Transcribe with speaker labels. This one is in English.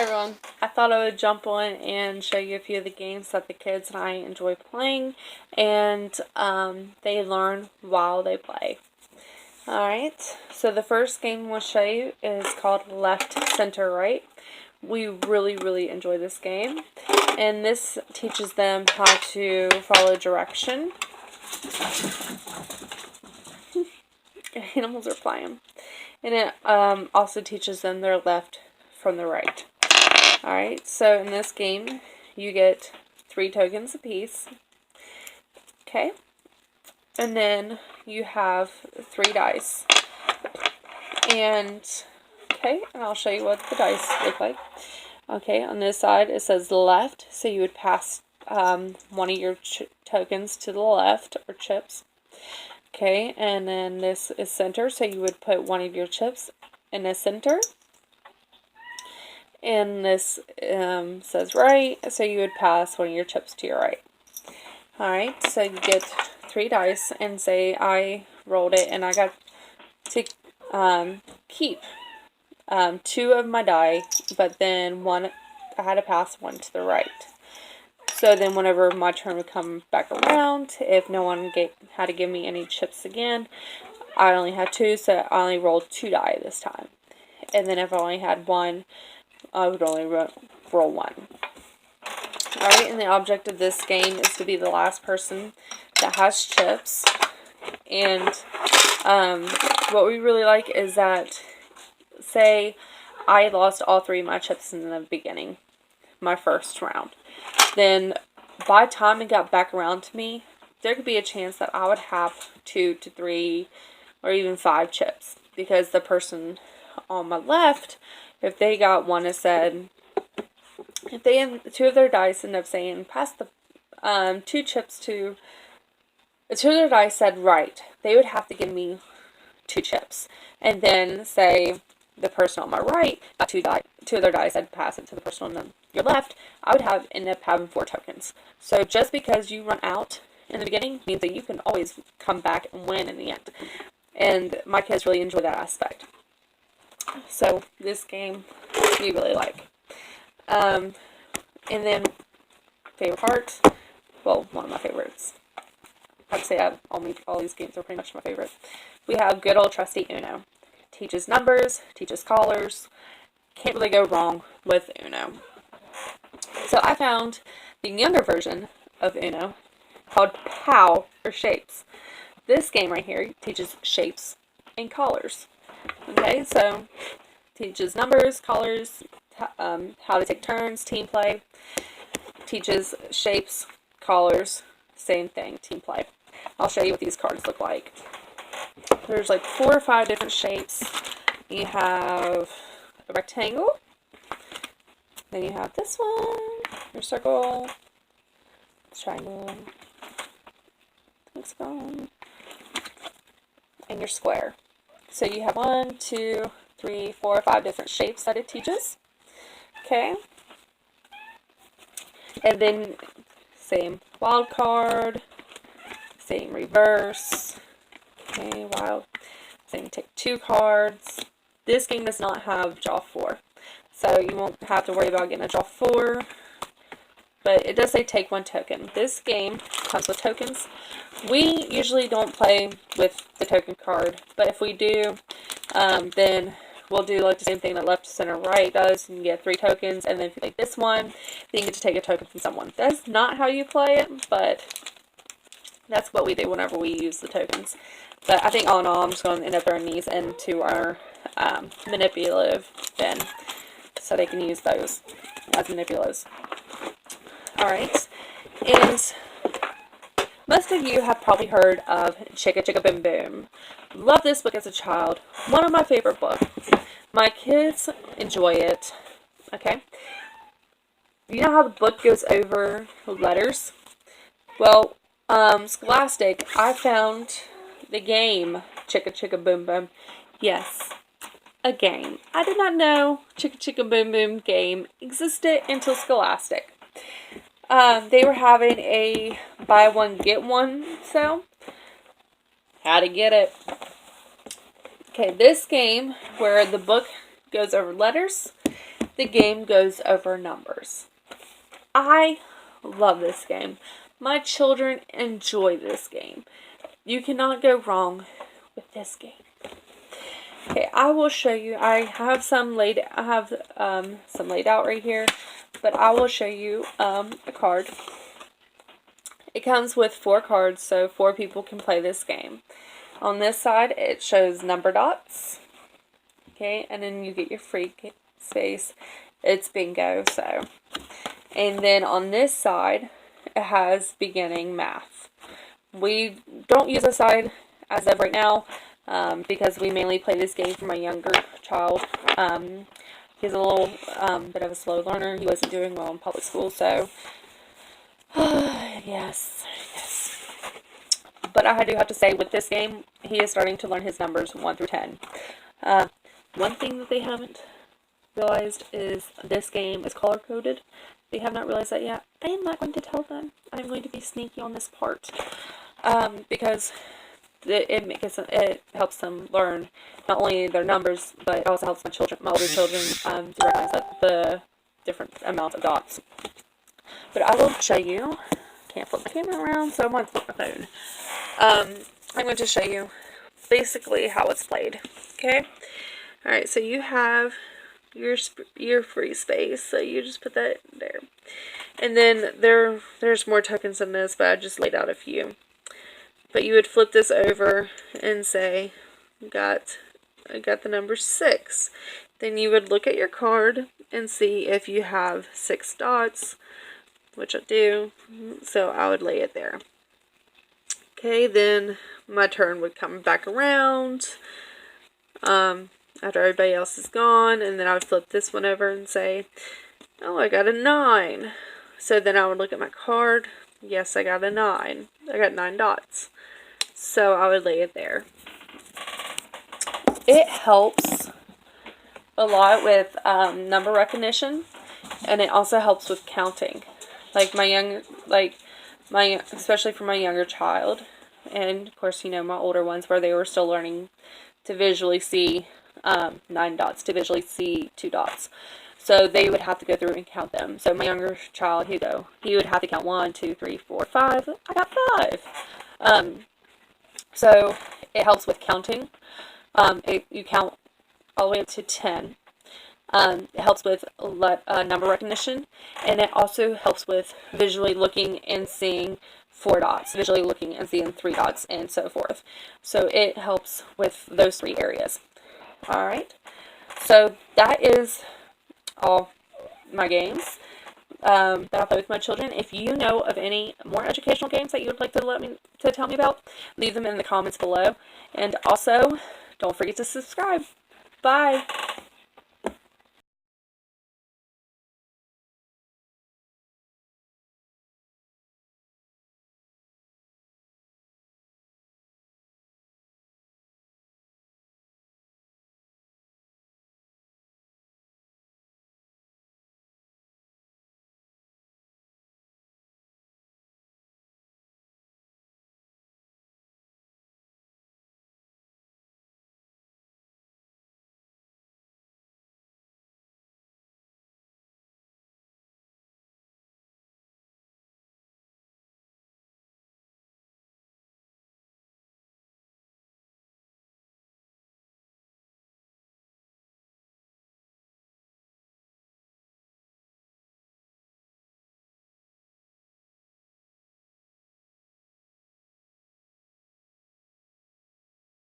Speaker 1: everyone. I thought I would jump on and show you a few of the games that the kids and I enjoy playing, and they learn while they play. Alright, so the first game we'll show you is called Left, Center, Right. We really enjoy this game, and this teaches them how to follow direction. Animals are flying. And it also teaches them their left from the right. Alright, so in this game, you get 3 tokens apiece. Okay, and then you have 3 dice. And, I'll show you what the dice look like. Okay, on this side it says left, so you would pass one of your tokens to the left, or chips. Okay, and then this is center, so you would put one of your chips in the center. And this says right, so you would pass one of your chips to your right. Alright, so you get 3 dice, and say I rolled it, and I got to keep 2 of my die, but then I had to pass one to the right. So then whenever my turn would come back around, if no one had to give me any chips again, I only had 2, so I only rolled 2 die this time. And then if I only had 1, I would only roll 1. Alright, and the object of this game is to be the last person that has chips. And what we really like is that, say I lost all 3 of my chips in the beginning, my first round. Then by the time it got back around to me, there could be a chance that I would have 2 to 3 or even 5 chips. Because the person on my left, if they got one that said, if they have 2 of their dice end up saying, pass the 2 chips to, 2 of their dice said right, they would have to give me 2 chips. And then say the person on my right got 2 of their dice said pass it to the person on your left, I would end up having 4 tokens. So just because you run out in the beginning means that you can always come back and win in the end. And my kids really enjoy that aspect. So this game we really like. And then favorite part, well, one of my favorites. I'd say all these games are pretty much my favorite. We have good old trusty Uno. Teaches numbers, teaches colors. Can't really go wrong with Uno. So I found the younger version of Uno called POW, or Shapes. This game right here teaches shapes and colors. Okay, so teaches numbers, colors, how to take turns, team play. Teaches shapes, colors, same thing, team play. I'll show you what these cards look like. There's like 4 or 5 different shapes. You have a rectangle. Then you have this one, your circle, triangle, hexagon, and your square. So you have 1, 2, 3, 4, 5 different shapes that it teaches. Okay. And then same wild card, same reverse. Okay, wild. Same take 2 cards. This game does not have draw 4. So you won't have to worry about getting a draw 4. But it does say take 1 token. This game comes with tokens. We usually don't play with the token card, but if we do, then we'll do like the same thing that left, center, right does. You can get 3 tokens, and then if you like this one, then you get to take a token from someone. That's not how you play it, but that's what we do whenever we use the tokens. But I think all in all, I'm just going to end up throwing these into our manipulative bin, so they can use those as manipulatives. Alright, and most of you have probably heard of Chicka Chicka Boom Boom. Love this book as a child. One of my favorite books. My kids enjoy it. Okay. You know how the book goes over letters? Well, Scholastic, I found the game Chicka Chicka Boom Boom. Yes, a game. I did not know Chicka Chicka Boom Boom game existed until Scholastic. They were having a buy one get one sale. Had to get it. Okay, this game where the book goes over letters the game goes over numbers. I love this game. My children enjoy this game. You cannot go wrong with this game. Okay, I will show you. I have some laid. Some laid out right here, but I will show you a card. It comes with 4 cards, so 4 people can play this game. On this side, it shows number dots. Okay, and then you get your free space. It's bingo. So, and then on this side, it has beginning math. We don't use this side as of right now. Because we mainly play this game for my younger child. He's a little bit of a slow learner. He wasn't doing well in public school, so yes. But I do have to say, with this game, he is starting to learn his numbers 1 through 10. One thing that they haven't realized is this game is color-coded. They have not realized that yet. I am not going to tell them. I'm going to be sneaky on this part. Because it helps them learn not only their numbers, but it also helps my older children, to recognize the different amount of dots. But I will show you. Can't flip my camera around, so I'm going to flip my phone. I'm going to show you basically how it's played. Okay. All right. So you have your free space. So you just put that there, and then there's more tokens than this, but I just laid out a few. But you would flip this over and say, I got the number 6. Then you would look at your card and see if you have 6 dots, which I do. So I would lay it there. Okay, then my turn would come back around after everybody else is gone. And then I would flip this one over and say, oh, I got a 9. So then I would look at my card. Yes, I got a 9. I got 9 dots. So I would lay it there. It helps a lot with number recognition, and it also helps with counting. Especially for my younger child, and of course, my older ones where they were still learning to visually see 9 dots, to visually see 2 dots. So they would have to go through and count them. So my younger child, Hugo, he would have to count 1, 2, 3, 4, 5. I got 5. So it helps with counting. You count all the way up to 10. It helps with number recognition, and it also helps with visually looking and seeing 4 dots, visually looking and seeing 3 dots, and so forth. So it helps with those 3 areas. All right. So that is all my games that I play with my children. If you know of any more educational games that you would like to tell me about, leave them in the comments below. And also, don't forget to subscribe. Bye.